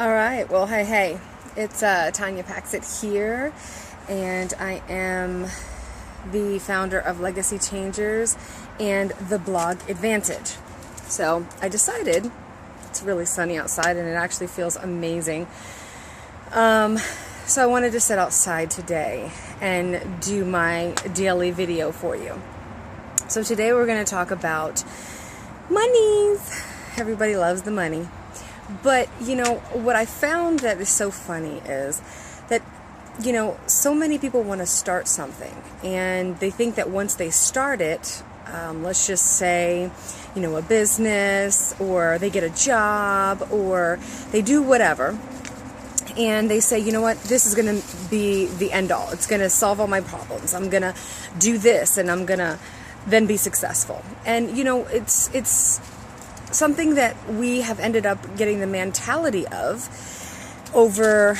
All right. Well, hey. It's Tanya Paxett here, and I am the founder of Legacy Changers and the Blog Advantage. So I decided, it's really sunny outside and it actually feels amazing. So I wanted to sit outside today and do my daily video for you. So today we're going to talk about monies. Everybody loves the money. But, what I found that is so funny is that, so many people want to start something, and they think that once they start it, let's just say, a business, or they get a job, or they do whatever, and they say, you know what, this is going to be the end all. It's going to solve all my problems. I'm going to do this, and I'm going to then be successful. And, it's something that we have ended up getting the mentality of over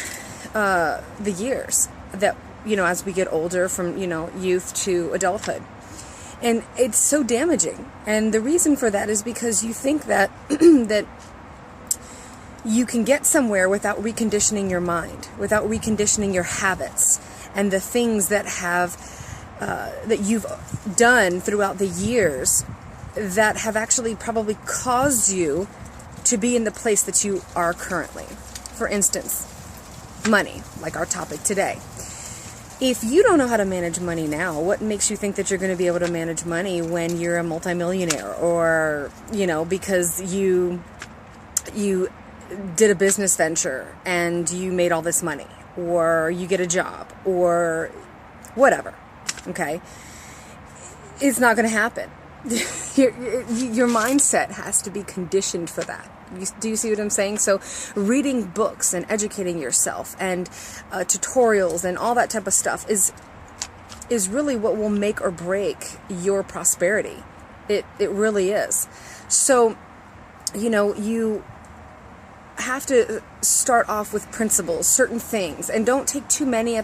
the years that, as we get older from, youth to adulthood. And it's so damaging. And the reason for that is because you think that that you can get somewhere without reconditioning your mind, without reconditioning your habits and the things that have that you've done throughout the years that have actually probably caused you to be in the place that you are currently. For instance, money, like our topic today. If you don't know how to manage money now, what makes you think that you're going to be able to manage money when you're a multimillionaire, or, because you did a business venture and you made all this money, or you get a job, or whatever, okay? It's not going to happen. Your mindset has to be conditioned for that. Do you see what I'm saying? So reading books and educating yourself and tutorials and all that type of stuff is really what will make or break your prosperity. It really is. So, you have to start off with principles, certain things, and don't take too many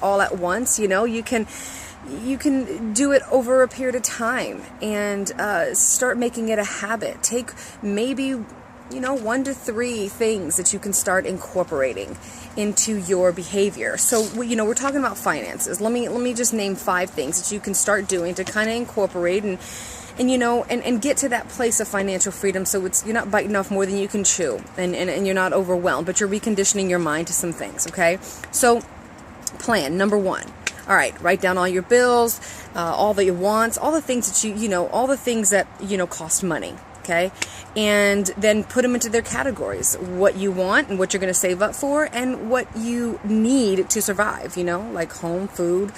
all at once. You can do it over a period of time and start making it a habit. Take maybe, 1 to 3 things that you can start incorporating into your behavior. So, we're talking about finances. Let me just name 5 things that you can start doing to kind of incorporate and get to that place of financial freedom, so you're not biting off more than you can chew, and you're not overwhelmed, but you're reconditioning your mind to some things, okay? So, plan, number 1. All right, write down all your bills, all the wants, all the things that all the things that, cost money, okay? And then put them into their categories, what you want and what you're going to save up for, and what you need to survive, like home, food,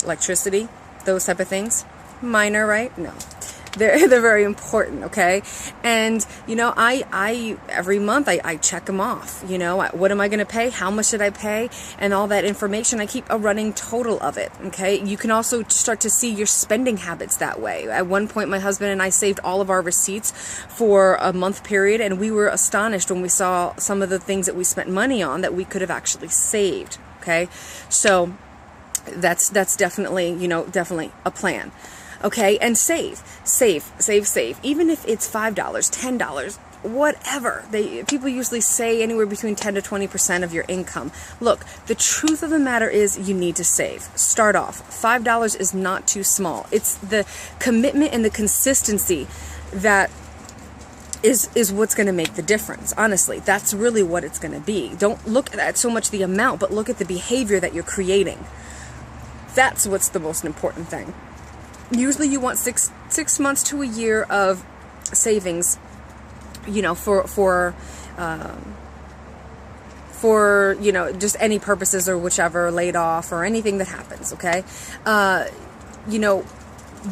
electricity, those type of things. Minor, right? No. They're very important, okay? And, I every month, I check them off, what am I going to pay? How much should I pay? And all that information, I keep a running total of it, okay? You can also start to see your spending habits that way. At one point, my husband and I saved all of our receipts for a month period, and we were astonished when we saw some of the things that we spent money on that we could have actually saved, okay? So that's definitely, definitely a plan. Okay, and save. Even if it's $5, $10, whatever. People usually say anywhere between 10 to 20% of your income. Look, the truth of the matter is you need to save. Start off. $5 is not too small. It's the commitment and the consistency that is what's going to make the difference. Honestly, that's really what it's going to be. Don't look at so much the amount, but look at the behavior that you're creating. That's what's the most important thing. Usually you want six months to a year of savings, for just any purposes or whichever, laid off or anything that happens, okay? The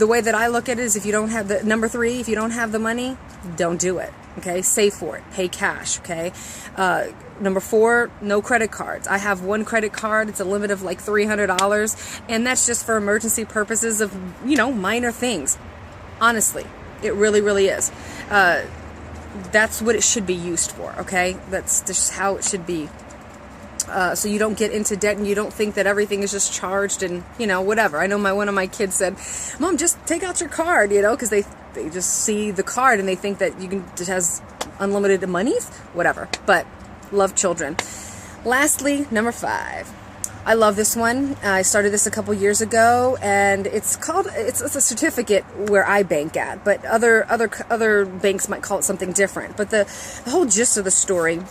way that I look at it is, if you don't have the number 3, if you don't have the money, don't do it, okay? Save for it. Pay cash, okay? Number 4, no credit cards. I have 1 credit card. It's a limit of like $300, and that's just for emergency purposes of, minor things. Honestly, it really, really is. That's what it should be used for, okay? That's just how it should be. So you don't get into debt and you don't think that everything is just charged and, whatever. I know one of my kids said, Mom, just take out your card, because they just see the card and they think that you can just has unlimited monies, whatever. But love children. Lastly, number 5. I love this one. I started this a couple years ago, and it's a certificate where I bank at, but other banks might call it something different. But the whole gist of the story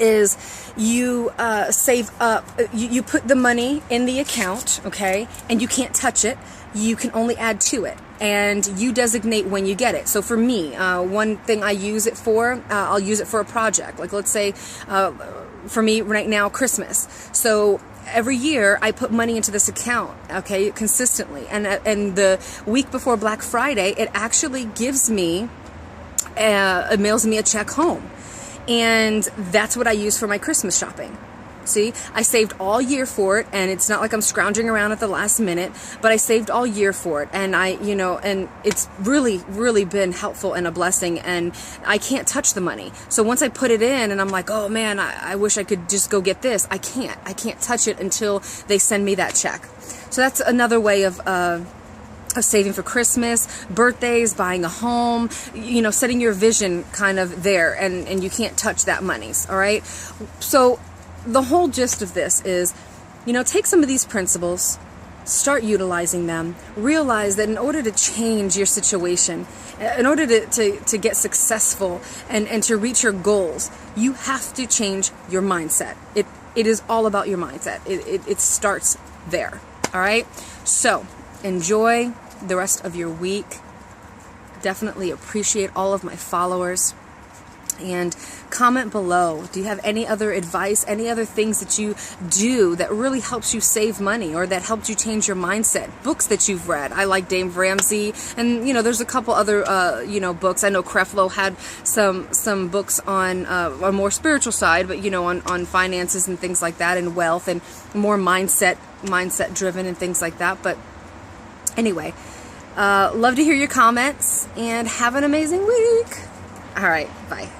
is you save up, you put the money in the account, okay, and you can't touch it. You can only add to it, and you designate when you get it. So for me, one thing I use it for, I'll use it for a project. Like, let's say, for me right now, Christmas. So every year I put money into this account, okay, consistently. And the week before Black Friday, it actually gives me, it mails me a check home. And that's what I use for my Christmas shopping. See, I saved all year for it, and it's not like I'm scrounging around at the last minute, but I saved all year for it, and and it's really, really been helpful and a blessing, and I can't touch the money. So once I put it in, and I'm like, oh man, I wish I could just go get this. I can't touch it until they send me that check. So that's another way of saving for Christmas, birthdays, buying a home, setting your vision kind of there, and you can't touch that monies, all right? So the whole gist of this is, take some of these principles, start utilizing them, realize that in order to change your situation, in order to get successful and to reach your goals, you have to change your mindset. It is all about your mindset. It starts there, all right? So enjoy the rest of your week. Definitely appreciate all of my followers. And comment below. Do you have any other advice, any other things that you do that really helps you save money or that helped you change your mindset? Books that you've read. I like Dave Ramsey, and there's a couple other books. I know Creflo had some books on a more spiritual side, but on finances and things like that, and wealth, and more mindset driven and things like that. But anyway, love to hear your comments, and have an amazing week. All right, bye.